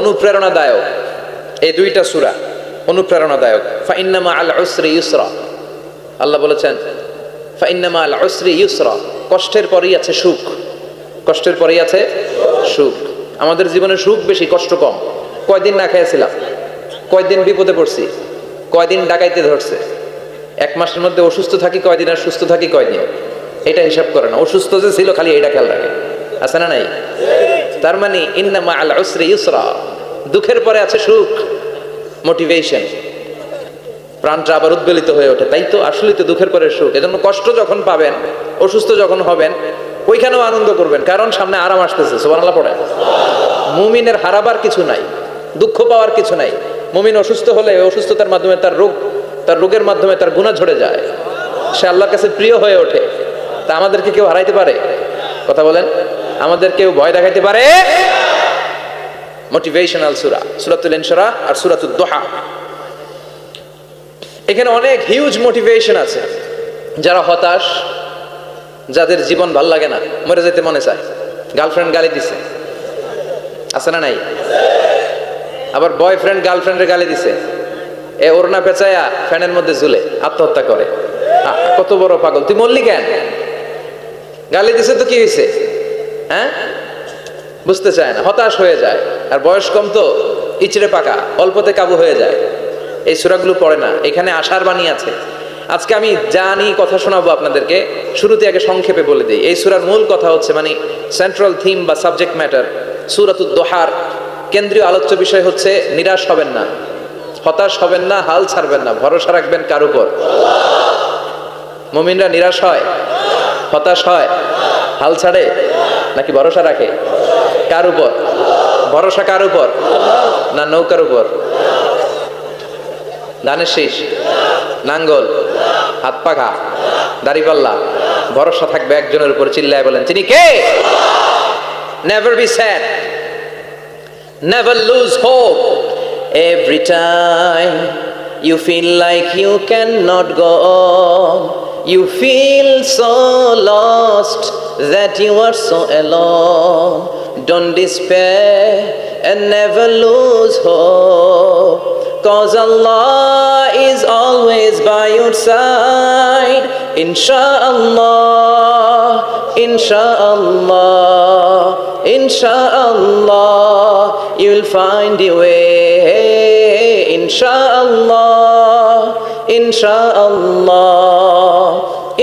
অনুপ্রেরণাদায়ক। এই দুইটা সূরা অনুপ্রেরণাদায়ক। ফাইন্না মাআল উসরি ইউসরা, আল্লাহ বলেছেন ফাইন্না মাআল উসরি ইউসরা, কষ্টের পরেই আছে সুখ, কষ্টের পরেই আছে সুখ। আমাদের জীবনে সুখ বেশি, কষ্ট কম। কয়দিন না খেয়েছিলাম, কয়দিন বিপদে পড়ছি, কয়দিন ডাকাইতে ধরছে, এক মাসের মধ্যে অসুস্থ থাকি কয়দিন আর সুস্থ থাকি কয়দিন, এটা হিসাব করে না। অসুস্থ যে ছিল খালি এটা খেয়াল রাখে, আছে না নাই? তার মানে ইন্না মাআল উসরি ইউসরা, দুঃখের পরে আছে সুখ, মোটিভেশন, প্রাণটা আবার উদ্বেলিত হয়ে ওঠে। তাই তো আসলেই তো দুঃখের পরে সুখ। এজন্য কষ্ট যখন পাবেন, অসুস্থ যখন হবেন, ওইখানেও আনন্দ করবেন, কারণ সামনে আরাম আসতেছে। সুবহানাল্লাহ পড়ে। মুমিনের হারাবার কিছু নাই, দুঃখ পাওয়ার কিছু নাই। মুমিন অসুস্থ হলে অসুস্থতার মাধ্যমে তার রোগের মাধ্যমে তার গুনাহ ঝরে যায়, সে আল্লাহর কাছে প্রিয় হয়ে ওঠে। তা আমাদেরকে কেউ হারাইতে পারে? কথা বলেন, আমাদের কেউ ভয় দেখাইতে পারে? মোটিভেশনাল সূরা সূরাতুল ইনশিরাহ আর সূরাতুদ দুহা, এখানে অনেক হিউজ মোটিভেশন আছে। যারা হতাশ, যাদের জীবন ভাল লাগে না, মরে যেতে মনে চায়, গার্লফ্রেন্ড গালি দিছে, আছে না নাই? আবার বয়ফ্রেন্ড গার্লফ্রেন্ডের গালি দিছে, এ ওড়না পেঁচায়া ফ্যানের মধ্যে ঝুলে আত্মহত্যা করে। কত বড় পাগল, তুই মরলি কেন? গালি দিছে তো কি হয়েছে? হ্যাঁ, বুঝতে চায় না, হতাশ হয়ে যায়। আর বয়স কম তো ইচড়ে পাকা, অল্পতে কাবু হয়ে যায়। এই সূরাগুলো পড়ে না, এখানে আশার বাণী আছে। আজকে আমি জানি কথা শোনাবো আপনাদেরকে, শুরুতে আগে সংক্ষেপে বলে দিই। এই সূরার মূল কথা হচ্ছে, মানে সেন্ট্রাল থিম বা সাবজেক্ট ম্যাটার সূরাতুদ দুহার কেন্দ্রীয় আলোচ্য বিষয় হচ্ছে নিরাশ হবেন না, হতাশ হবেন না, হাল ছাড়বেন না, ভরসা রাখবেন কার উপর? মুমিনরা নিরাশ হয়, হতাশ হয়, হাল ছাড়ে নাকি ভরসা রাখে? কার উপর ভরসা? কার উপর? না নৌকার উপর, ধানের শীষ, নাঙ্গল, হাত পাখা, দাড়িপাল্লা? ভরসা থাকবে একজনের উপর। চিল্লায় বলেন, তিনি কে? Never be sad, never lose hope. Every time you feel like you cannot go on, you feel so lost that you are so alone. Don't despair and never lose hope, 'cause Allah is always by your side. Insha'Allah, Insha'Allah, Insha'Allah, you'll find a way. Insha'Allah, Insha'Allah,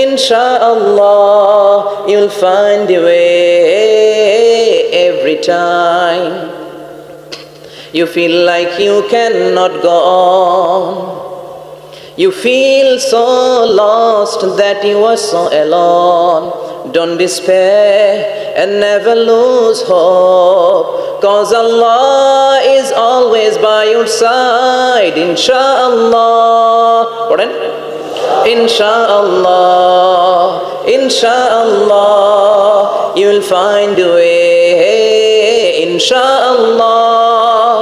Insha'Allah, you'll find a way. Every time you feel like you cannot go on, you feel so lost that you are so alone. Don't despair and never lose hope, 'cause Allah is always by your side. Insha'Allah, পড়েন, Insha'Allah, Insha'Allah, you'll find a way. Insha'Allah,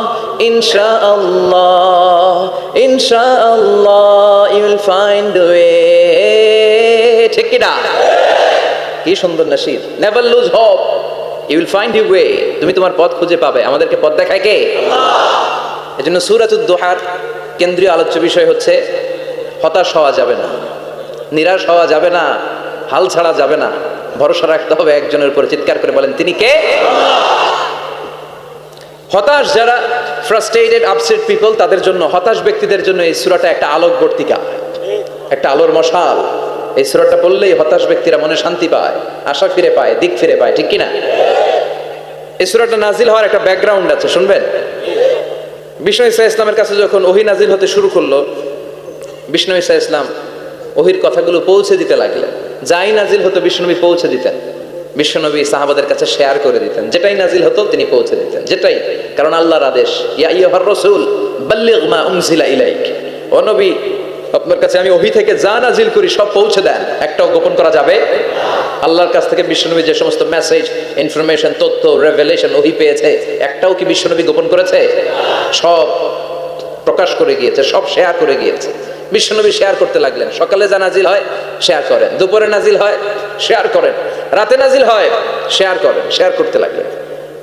Insha'Allah, Insha'Allah, you'll find a way. ঠিক কি না? কি সুন্দর নসিব। Never lose hope, you will find you way. তুমি তোমার পথ খুঁজে পাবে। আমাদেরকে পথ দেখায় কে? আল্লাহ। এজন্য সূরাতুদ দুহার কেন্দ্রীয় আলোচ্য বিষয় হচ্ছে হতাশ হওয়া যাবে না, নিরাশ হওয়া যাবে না, হাল ছাড়া যাবে না, ভরসা রাখতে হবে একজনের উপর। চিৎকার করে বলেন, তিনি কে? হতাশ যারা, ফ্রাস্ট্রেটেড আপসেট পিপল, তাদের জন্য, হতাশ ব্যক্তিদের জন্য এই সূরাটা একটা আলোকবর্তিকা, একটা আলোর মশাল। এই সূরাটা পড়লেই হতাশ ব্যক্তিরা মনে শান্তি পায়, আশা ফিরে পায়, দিক ফিরে পায়। ঠিক কিনা? এই সূরাটা নাজিল হওয়ার একটা ব্যাকগ্রাউন্ড আছে, শুনবেন। বিষ্ণু ঈসা ইসলামের কাছে যখন ওহী নাজিল হতে শুরু করলো, বিষ্ণু ঈসা ইসলাম ওহীর কথাগুলো পৌঁছে দিতে লাগলেন। যাই নাজিল হতো বিষ্ণুনবী পৌঁছে দিতেন, বিশ্বনবী সাহাবাদের কাছে শেয়ার করে দিতেন। যেটাই নাজিল হতো তিনি পৌঁছে দিতেন, যেটাই, কারণ আল্লাহর আদেশ, ইয়া আইয়ুহার রাসূল বাল্লিগ মা উনজিলা ইলাইক, ও নবী আপনার কাছে আমি ওহী থেকে যা নাজিল করি সব পৌঁছে দেন, একটাও গোপন করা যাবে না। আল্লাহর কাছ থেকে বিশ্বনবী যে সমস্ত মেসেজ, ইনফরমেশন, তথ্য, রেভেলেশন ওহী পেয়েছে, একটাও কি বিশ্বনবী গোপন করেছে? সব প্রকাশ করে গিয়েছে, সব শেয়ার করে গিয়েছে। বিশ্বনবী শেয়ার করতে লাগলেন। সকালে যা নাজিল হয় শেয়ার করেন, দুপুরে নাজিল হয় শেয়ার করেন, রাতে নাজিল হয় শেয়ার করেন, শেয়ার করতে লাগলেন।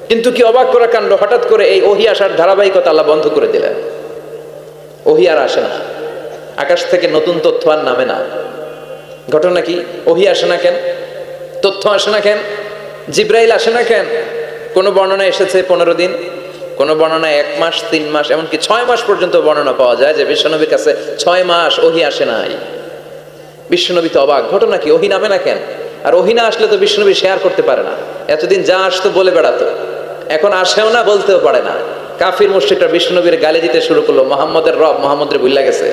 কিন্তু কি অবাক করা কাণ্ড, হঠাৎ করে এই ওহী আসার ধারাবাহিকতা আল্লাহ বন্ধ করে দিলেন। ওহী আর আসে না, আকাশ থেকে নতুন তথ্য আর নামে না। ঘটনা কি? ওহী আসে না কেন? তথ্য আসে না কেন? জিব্রাইল আসে না কেন? কোন বর্ণনা এসেছে 15 দিন, কোন বর্ণনায় 1 মাস, 3 মাস, এমনকি 6 মাস পর্যন্ত বর্ণনা পাওয়া যায় যে বিশ্বনবীর কাছে 6 মাস ওহী আসে নাই। বিশ্বনবী তো অবাক, ঘটনা কি? ওহী নামে না কেন? আর ওহী না আসলে তো বিশ্বনবী শেয়ার করতে পারে না। এতদিন যা আসতো বলে বেড়াতো, এখন আসেও না, বলতেও পারে না। কাফির মুশরিকরা বিশ্বনবীর গালি দিতে শুরু করলো, মুহাম্মদের রব মুহাম্মদের ভুলে গেছে,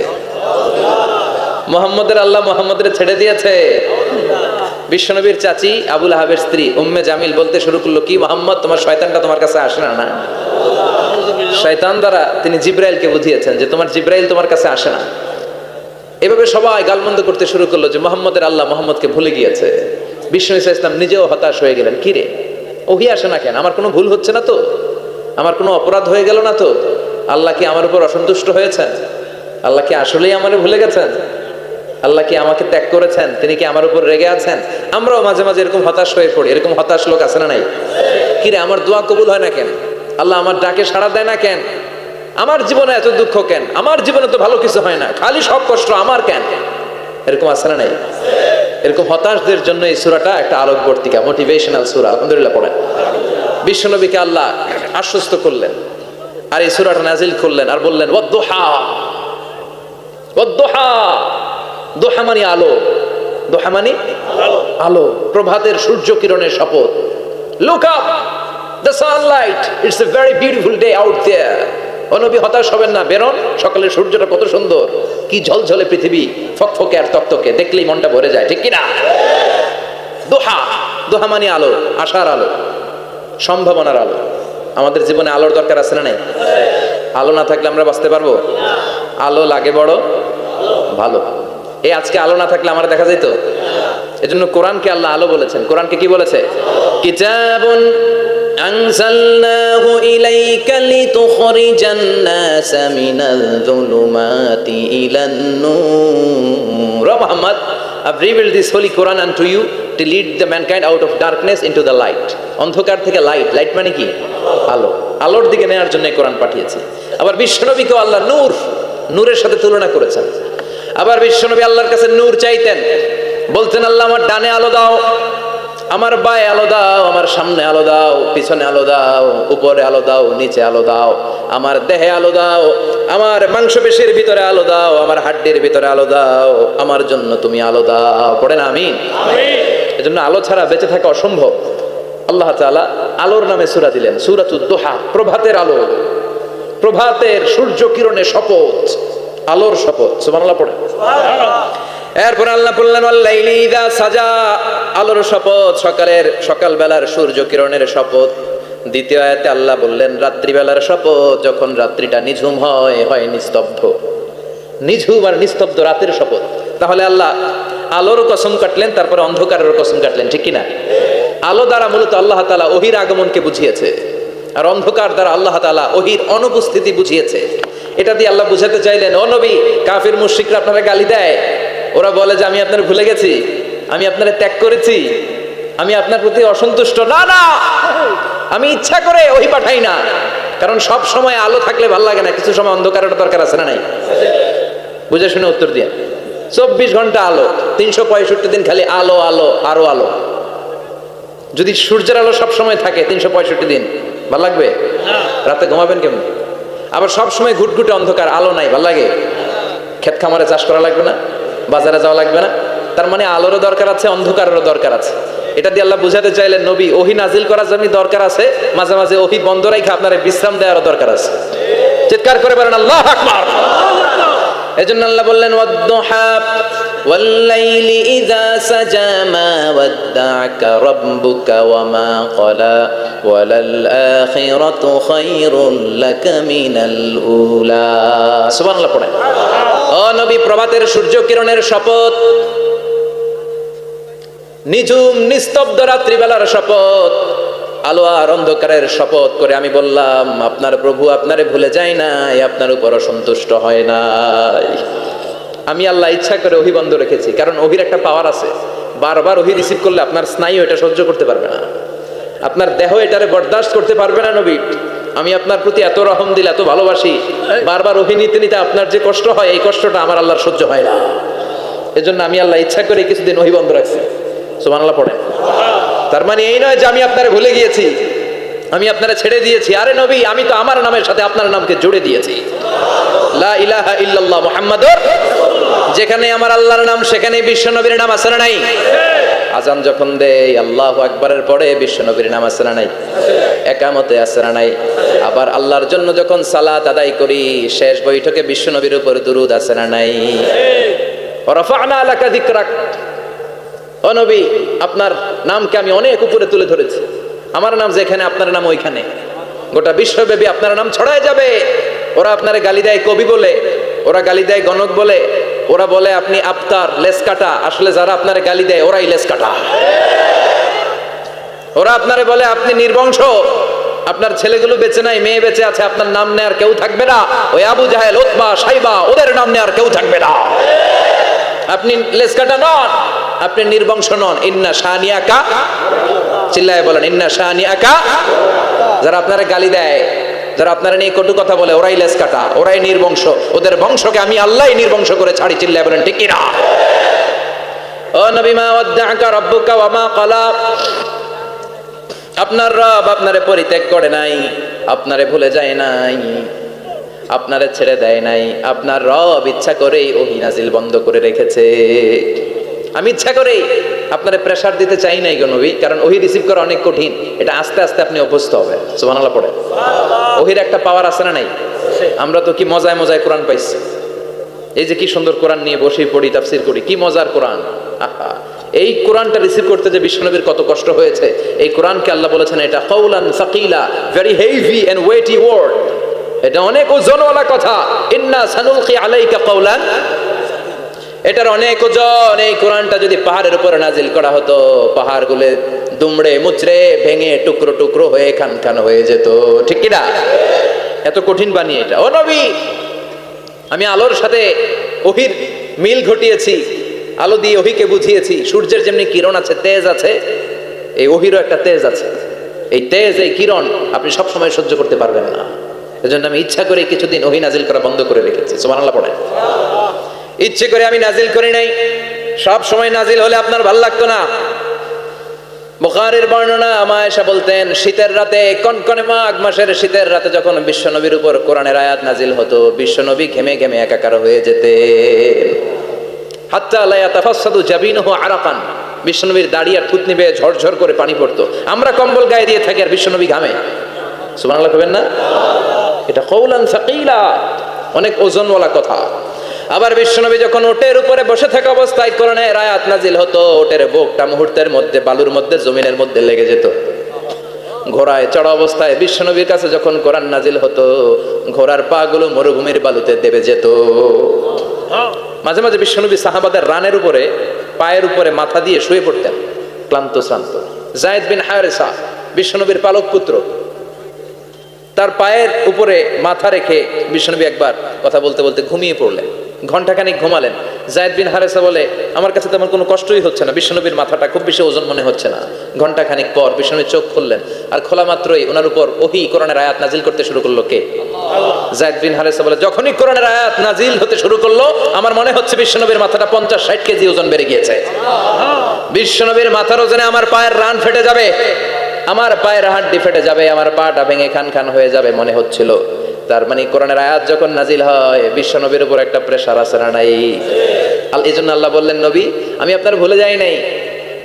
মুহাম্মদের আল্লাহ মুহাম্মদের ছেড়ে দিয়েছে। বিশ্বনবীর চাচি আবুল আহাবের স্ত্রী উম্মে জামিল বলতে শুরু করলো, কি মুহাম্মদ, তোমার শয়তানটা তোমার কাছে আসে না? না, শয়তান দ্বারা তিনি জিব্রাইলকে বুঝিয়েছেন যে তোমার জিব্রাইল তোমার কাছে আসে না। এভাবে সবাই গালমন্দ করতে শুরু করলো যে মুহাম্মদের আল্লাহ মুহাম্মদকে ভুলে গিয়েছে। বিষ্ণু ইসলাম নিজেও হতাশ হয়ে গেলেন, কি রে ওহী আসে না কেন? আমার কোনো ভুল হচ্ছে না তো? আমার কোনো অপরাধ হয়ে গেল না তো? আল্লাহ কি আমার উপর অসন্তুষ্ট হয়েছেন? আল্লাহ কি আসলেই আমারে ভুলে গেছেন? আল্লাহ কি আমাকে ত্যাগ করেছেন? তিনি কি আমার উপর রেগে আছেন? আমরাও মাঝে মাঝে এরকম হতাশ হয়ে পড়ি। এরকম হতাশ লোক আছে না নাই? কিরে আমার দোয়া কবুল হয় না কেন? আল্লাহ আমার ডাকে সাড়া দেয় না কেন? আমার জীবনে এত দুঃখ কেন? আমার জীবনে তো ভালো কিছু হয় না, খালি সব কষ্ট আমার কেন? এরকম আছে না নাই? এরকম হতাশদের জন্য এই সূরাটা একটা আলোকবর্তিকা, মোটিভেশনাল সূরা। আলহামদুলিল্লাহ পড়েন। বিশ্বনবীকে আল্লাহ আশ্বস্ত করলেন আর এই সূরাটা নাজিল করলেন আর বললেন ওয়াদ-দুহা। ওয়াদ-দুহা, দুহা মানে আলো, দুহা মানে আলো, প্রভাতের সূর্য কিরণের শপথ। Look up, the sunlight, it's a very beautiful day out there. ও নবী হতাশ হবেন না, বেরোন, সকালের সূর্যটা কত সুন্দর, কি ঝলঝলে পৃথিবী, ফকফকে আর তকতকে, দেখলেই মনটা ভরে যায়, ঠিক কি না? দুহা, দুহা মানে আলো, আশার আলো, সম্ভাবনার আলো। আমাদের জীবনে আলোর দরকার আছে না নাই? আলো না থাকলে আমরা বাঁচতে পারবো? আলো লাগে বড় ভালো। এই আজকে আলো না থাকলে আমরা দেখা যেত? এজন্য কোরআনকে আল্লাহ আলো বলেছেন। কোরআনকে কি বলেছে? কিতাবুন আনজালনাহু ইলাইকা লিতুখরিজান নাসা মিনাল যুলুমাতি ইলান নূর। Muhammad, I've revealed this holy Quran unto you to lead the mankind out of darkness into the light. অন্ধকার থেকে লাইট, লাইট মানে কি? আলো, আলোর দিকে নেওয়ার জন্য কোরআন পাঠিয়েছে। আবার বিশ্বনবীকেও আল্লাহ নূর, নূরের সাথে তুলনা করেছেন। আবার বিশ্বনবী আল্লাহর কাছে নূর চাইতেন, বলতেন আল্লাহ আমার ডানে আলো দাও, আমার বায়ে আলো দাও, আমার সামনে আলো দাও, পিছনে আলো দাও, উপরে আলো দাও, নিচে আলো দাও, আমার দেহে আলো দাও, আমার মাংসপেশির ভিতরে আলো দাও, আমার হাড্ডির ভিতরে আলো দাও, আমার জন্য তুমি আলো দাও। পড়েন আমিন। এজন্য আলো ছাড়া বেঁচে থাকা অসম্ভব। আল্লাহ তাআলা আলোর নামে সূরা দিলেন, সূরাতুদ দুহা, প্রভাতের আলো, প্রভাতের সূর্য কিরণের শপথ, আলোর শপথ। সুবহানাল্লাহ পড়েন। এরপর আল্লাহ বললেন ওয়াল্লাইলি ইযা সাজা, আলোর শপথ, সকালবেলার সূর্য কিরণের শপথ। দ্বিতীয় আয়াতে আল্লাহ বললেন রাত্রিবেলার শপথ, যখন রাত্রিটা নিঝুম হয় নিস্তব্ধ, নিঝুম আর নিস্তব্ধ রাতের শপথ। তাহলে আল্লাহ আলোর কসম কাটলেন, তারপরে অন্ধকারের কসম কাটলেন, ঠিক কিনা? আলো দ্বারা মূলত আল্লাহ তাআলা ওহীর আগমনকে বুঝিয়েছে, আর অন্ধকার দ্বারা আল্লাহ তাআলা ওহীর অনুপস্থিতি বুঝিয়েছে। এটা দিয়ে আল্লাহ বুঝাতে চাইলেন, ও নবী, কাফির মুশরিকরা আপনারা গালি দেয়, ওরা বলে যে আমি আপনার ভুলে গেছি, আমি আপনারে ত্যাগ করেছি, আমি আপনার প্রতি অসন্তুষ্ট। না না, আমি ইচ্ছা করে ওহী পাঠাই না, কারণ সব সময় আলো থাকলে ভালো লাগে না, কিছু সময় অন্ধকারের দরকার আছে না নাই? বুঝে শুনে উত্তর দিয়ে। 24 ঘন্টা আলো, 365 দিন খালি আলো আলো আরো আলো। যদি সূর্যের আলো সব সময় থাকে 365 দিন, ভালো লাগবে? রাতে ঘুমাবেন কেমন? আবার সব সময় ঘুটঘুটে অন্ধকার, আলো নাই, ভালো লাগে? ক্ষেত খামারে চাষ করা লাগবে না, বাজারে যাওয়া লাগবে না। তার মানে আলোরও দরকার আছে, অন্ধকারেরও দরকার আছে। এটা দিয়ে আল্লাহ বুঝাতে চাইলেন, নবী ওহী নাজিল করার জন্য দরকার আছে, মাঝে মাঝে ওহী বন্ধ রেখে আপনার বিশ্রাম দেওয়ারও দরকার আছে। চিৎকার করে বলেন আল্লাহু আকবার। এজন্য আল্লাহ বললেন ওয়াদ-দুহা ওয়াল-লাইলি ইযা সাজা মা ওয়াদ্দা'আকা রাব্বুকা ওয়া মা ক্বালা ওয়ালাল আখিরাতু খায়রুল লাকা মিনাল উলা। সুবহানাল্লাহ পড়েন। ও নবী, প্রভাতের সূর্য কিরণের শপথ, নিঝুম নিস্তব্ধ রাত্রিবেলার শপথ, আলো আর অন্ধকারের শপথ করে আমি বললাম আপনার প্রভু আপনারে ভুলে যায় নাই, আপনার উপর অসন্তুষ্ট হয় নাই। আমি আল্লাহ ইচ্ছা করে ওহী বন্ধ রেখেছি, কারণ ওহীর একটা পাওয়ার আছে, বারবার ওহী রিসিভ করলে আপনার স্নায়ু এটা সহ্য করতে পারবে না। আপনার দেহ এটারে বরদাস্ত করতে পারবে না নবী। আমি আপনার প্রতি এত রহম দিল, এত ভালোবাসি, বারবার ওহী নিতে নিতে আপনার যে কষ্ট হয়, এই কষ্টটা আমার আল্লাহর সহ্য হয় না। এজন্য আমি আল্লাহ ইচ্ছা করে কিছুদিন ওহী বন্ধ রাখছি। সুবহানাল্লাহ পড়েন। তার মানে এই নয় যে আমি আপনারে ভুলে গিয়েছি, আমি আপনারে ছেড়ে দিয়েছি। আরে নবী, আমি তো আমার নামের সাথে আপনার নামকে জুড়ে দিয়েছি। লা ইলাহা ইল্লাল্লাহ মুহাম্মাদুর। যেখানে আমার আল্লাহর নাম, সেখানে বিশ্ব নবীর নাম আছে না নাই? আজান যখন দেই আল্লাহু আকবারের পরে বিশ্ব নবীর নাম আছে না নাই? একামতে আছে না নাই? আবার আল্লাহর জন্য যখন সালাত আদায় করি, শেষ বৈঠকে বিশ্ব নবীর উপর দুরূদ আছে না নাই? রাফা'না লাকা যিকরাক। ও নবী, আপনার নামকে আমি অনেক উপরে তুলে ধরেছি। আমার নাম যেখানে, আপনার নাম ওইখানে। গোটা বিশ্বব্যাপী আপনার নাম ছড়ায় যাবে। ওরা আপনারে গালি দেয় কবি বলে, ওরা গালি দেয় গণক বলে, ওরা বলে আপনি আফতার, লেস কাটা। আসলে যারা আপনারে গালি দেয় ওরাই লেস কাটা। ওরা আপনারে বলে আপনি নির্বংশ, আপনার ছেলেগুলো বেঁচে নাই, মেয়ে বেঁচে আছে, আপনার নাম নেয়ার কেউ থাকবে না। ওই আবু জাহেল, উতবা, সাইবা, ওদের নাম নেয়ার কেউ থাকবে না। আপনি লেস কাটা নন, আপনি নির্বংশ নন। ইন্না শানিয়াকা, চিল্লায় বলেন ইন্না শানিয়াকা। যারা আপনারা গালি দেয়, যারা আপনারা নিয়ে কটু কথা বলে, ওরাই লেস কাটা, ওরাই নির্বংশ। ওদের বংশকে আমি আল্লাহই নির্বংশ করে ছাড়ি। চিল্লায় বলেন ঠিক কিনা? ও নবী, মা ওয়াদ্দাআকা রাব্বুকা ওয়া মা ক্বালা। আপনার রব আপনারে পরিত্যাগ করে নাই, আপনারে ভুলে যায় নাই, আপনারে ছেড়ে দেয় নাই। আপনার রব ইচ্ছা করেই ওহী নাজিল বন্ধ করে রেখেছে। আমি ইচ্ছা করেই আপনারে প্রেসার দিতে চাই নাই গো নবী, কারণ ওহী রিসিভ করা অনেক কঠিন। এটা আস্তে আস্তে আপনি অভ্যস্ত হবেন। সুবহানাল্লাহ পড়ে। ওহীর একটা পাওয়ার আছে না নাই? আমরা তো কি মজায় মজায় কোরআন পাইছি। এই যে কি সুন্দর কোরআন নিয়ে বসে পড়ি, তাফসীর করি, কি মজার কোরআন। আহা, এই কোরআনটা রিসিভ করতে যে বিশ্বনবীর কত কষ্ট হয়েছে। এই কোরআনকে আল্লাহ বলেছেন এটা কাওলান সাকিলা, very heavy and weighty word. এটা অনেক ওজনওয়ালা কথা। ইন্না সানুলকি আলাইকা কাওলান, এটার অনেক ওজন। এই কোরআনটা যদি পাহাড়ের উপরে নাজিল করা হতো, পাহাড়গুলো দুমড়ে মুচড়ে ভেঙে টুকরো টুকরো হয়ে খান খান হয়ে যেত। ঠিক কিনা? এত কঠিন বানিয়ে এটা। ও নবী, আমি আলোর সাথে ওহীর মিল ঘটিয়েছি, আলো দিয়ে ওহীকে বুঝিয়েছি। সূর্যের যেমনি কিরণ আছে, তেজ আছে, এই ওহীরও একটা তেজ আছে। এই তেজ, এই কিরণ আপনি সব সময় সহ্য করতে পারবেন না। এজন্য আমি ইচ্ছা করে কিছুদিন ওহী নাজিল করা বন্ধ করে রেখেছি। সুবহানাল্লাহ পড়েন। ইচ্ছে করে আমি নাজিল করি নাই। সব সময় নাজিল হলে আপনার ভাল লাগতো না। বুখারীর বর্ণনা, আয়েশা বলতেন শীতের রাতে, কনকনে মাঘ মাসের শীতের রাতে যখন বিশ্বনবীর উপর কোরআনের আয়াত নাজিল হতো, বিশ্বনবী ঘেমে ঘেমে একাকার হয়ে যেতেন। হাত্তা লা ইয়াতাফাসসাদু জাবিনুহু আরাকান। বিশ্বনবীর দাড়ি আর থুতনি বেয়ে ঝরঝর করে পানি পড়তো। আমরা কম্বল গায়ে দিয়ে থাকি আর বিশ্বনবী ঘামে। সুবহানাল্লাহ কইবেন না? এটা কওলান সাকিলা, অনেক ওজনওয়ালা কথা। আবার বিশ্বনবী যখন ওটের উপরে বসে থাকা অবস্থায় কোরআনের আয়াত নাজিল হতো, ওটের বুকটা মুহূর্তের মধ্যে বালুর মধ্যে, জমিনের মধ্যে লেগে যেত। ঘোড়ায় চড়া অবস্থায় বিশ্বনবীর কাছে যখন কোরআন নাজিল হতো, ঘোড়ার পা গুলো মরুভূমির বালুতে দেবে যেত। মাঝে মাঝে বিশ্বনবী সাহাবাদের রানের উপরে, পায়ের উপরে মাথা দিয়ে শুয়ে পড়তেন, ক্লান্ত শ্রান্ত। যায়েদ বিন হারেসা, বিশ্বনবীর পালক পুত্র, তার পায়ের উপরে মাথা রেখে বিশ্বনবী একবার কথা বলতে বলতে ঘুমিয়ে পড়লেন। ঘন্টাখানিক ঘুমালেন। যায়েদ বিন হারেসা বলে, আমার কাছে তেমন কোনো কষ্টই হচ্ছে না, বিশ্বনবীর মাথাটা খুব বেশি ওজন মনে হচ্ছে না। ঘন্টাখানিক পর বিশ্বনবী চোখ খুললেন, আর খোলা মাত্রই ওনার উপর ওহী কোরআনের আয়াত নাজিল করতে শুরু করলো। কে? যায়েদ বিন হারেসা বলে, যখনই কোরআনের আয়াত নাজিল হতে শুরু করলো, আমার মনে হচ্ছে বিশ্বনবীর মাথাটা 50-60 কেজি ওজন বেড়ে গিয়েছে। বিশ্বনবীর মাথার ওজনে আমার পায়ের রান ফেটে যাবে, আমার পায়ের হাড্ডি ফেটে যাবে, আমার পাটা ভেঙে খান খান হয়ে যাবে মনে হচ্ছিল। তার মানে কোরআনের আয়াত যখন নাজিল হয়, বিশ্বনবীর উপর একটা প্রেসার আছে না নাই? এই জন্য আল্লাহ বললেন, নবী আমি আপনার ভুলে যাই নাই।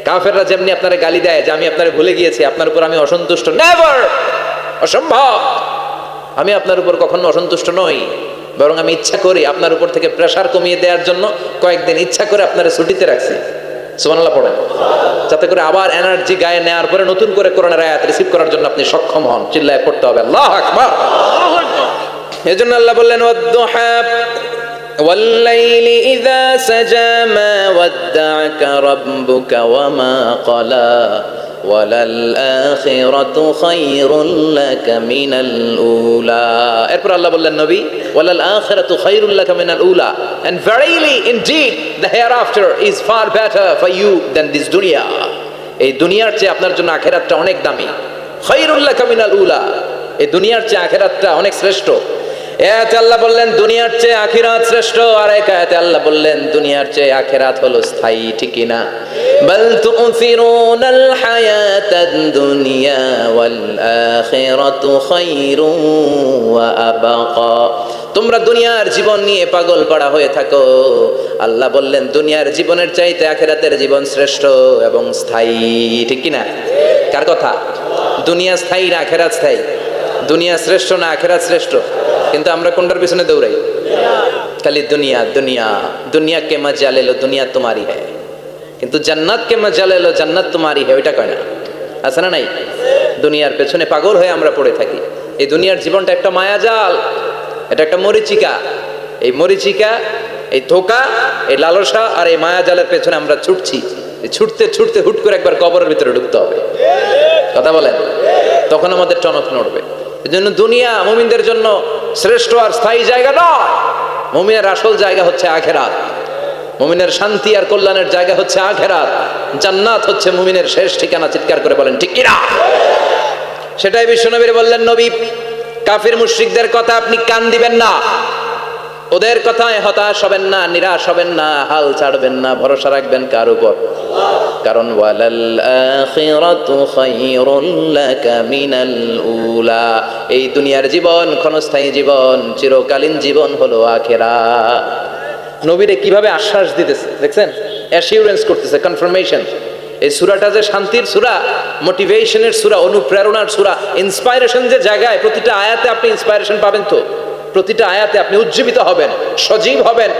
কাফেররা যেমনি আপনার গালি দেয় যে আমি আপনার ভুলে গিয়েছি, আপনার উপর আমি অসন্তুষ্ট, নেভার, অসম্ভব। আমি আপনার উপর কখনো অসন্তুষ্ট নই, বরং আমি ইচ্ছা করি আপনার উপর থেকে প্রেসার কমিয়ে দেওয়ার জন্য কয়েকদিন ইচ্ছা করে আপনার ছুটিতে রাখছি। সুবহানাল্লাহ পড়েন, যাতে করে আবার এনার্জি গায়ে নেওয়ার পরে নতুন করে কোরআনের আয়াত রিসিভ করার জন্য আপনি সক্ষম হন। চিল্লায় পড়তে হবে আল্লাহু আকবার। এজন্য আল্লাহ বললেন, ওয়াদ-দুহা ওয়াল-লাইলি ইযা সাজা মা ওয়াদ্দা'আকা রাব্বুকা ওয়া মা ক্বালা ওয়ালাল আখিরাতু খায়রুল লাকা মিনাল উলা। এরপর আল্লাহ বললেন, নবী ওয়ালাল আখিরাতু খায়রুল লাকা মিনাল উলা, and verily indeed the hereafter is far better for you than this dunya. এই দুনিয়ার চেয়ে আপনার জন্য আখিরাতটা অনেক দামি। খায়রুল লাকা মিনাল উলা, এই দুনিয়ার চেয়ে আখিরাতটা অনেক শ্রেষ্ঠ। এতে আল্লাহ বললেন দুনিয়ার চেয়ে আখিরাত শ্রেষ্ঠ, আর এক আয়াতে আল্লাহ বললেন দুনিয়ার চেয়ে আখিরাত হলো স্থায়ী, ঠিক কি না? বাল তুফিরুনাল হায়াতাদ দুনিয়া ওয়াল আখিরাতু খায়রুন ওয়া আবাকা। তোমরা দুনিয়ার জীবন নিয়ে পাগল পাড়া হয়ে থাকো, আল্লাহ বললেন দুনিয়ার জীবনের চাইতে আখিরাতের জীবন শ্রেষ্ঠ এবং স্থায়ী, ঠিক কি না? কার কথা? দুনিয়া স্থায়ী না আখিরাত স্থায়ী? দুনিয়া শ্রেষ্ঠ না আখিরাত শ্রেষ্ঠ? কিন্তু আমরা কোনটার পিছনে দৌড়াই? খালি দুনিয়া দুনিয়া। দুনিয়া কে মজা লে লো, দুনিয়া তোমারই হ্যায়, কিন্তু জান্নাত কে মজা লে লো, জান্নাত তোমারই হ্যায়, ওইটা কয় না? আছে না নাই? দুনিয়ার পেছনে পাগল হয়ে আমরা পড়ে থাকি। এই দুনিয়ার জীবনটা একটা মায়াজাল, এটা একটা মরিচিকা। এই মরিচিকা, এই ধোঁকা, এই লালসা আর এই মায়াজালের পেছনে আমরা ছুটছি। ছুটতে ছুটতে হুট করে একবার কবরের ভিতরে ঢুকতে হবে। কথা বলেন, তখন আমাদের টনক নড়বে। এই জন্য দুনিয়া মুমিনদের জন্য শ্রেষ্ঠ আর স্থায়ী জায়গা নয়। মুমিনের আসল জায়গা হচ্ছে আখিরাত। মুমিনের শান্তি আর কল্যাণের জায়গা হচ্ছে আখিরাত। জান্নাত হচ্ছে মুমিনের শেষ ঠিকানা। চিৎকার করে বলেন ঠিক কি না? সেটাই বিশ্বনবী বললেন, নবী কাফির মুশরিকদের কথা আপনি কান দিবেন না, ওদের কথায় হতাশ হবেন না, নিরাশ হবেন না, হাল ছাড়বেন না, ভরসা রাখবেন কার উপর? কারণ ওয়ালাল আখিরাতু খায়রুল লাকা মিনাল উলা, এই দুনিয়ার জীবন ক্ষণস্থায়ী জীবন, চিরকালীন জীবন হলো আখিরাত। নবীরে কিভাবে আশ্বাস দিতেছে দেখছেন, অ্যাসিউরেন্স করতেছে, কনফার্মেশন। এই সূরাটা যে শান্তির সূরা, মোটিভেশনের সূরা, অনুপ্রেরণার সূরা, ইন্সপাইরেশন যে জায়গায়, প্রতিটা আয়াতে আপনি ইন্সপাইরেশন পাবেন। তো প্রতিটা আয়াতে আপনি উজ্জীবিত হবেন, সজীব হবেন।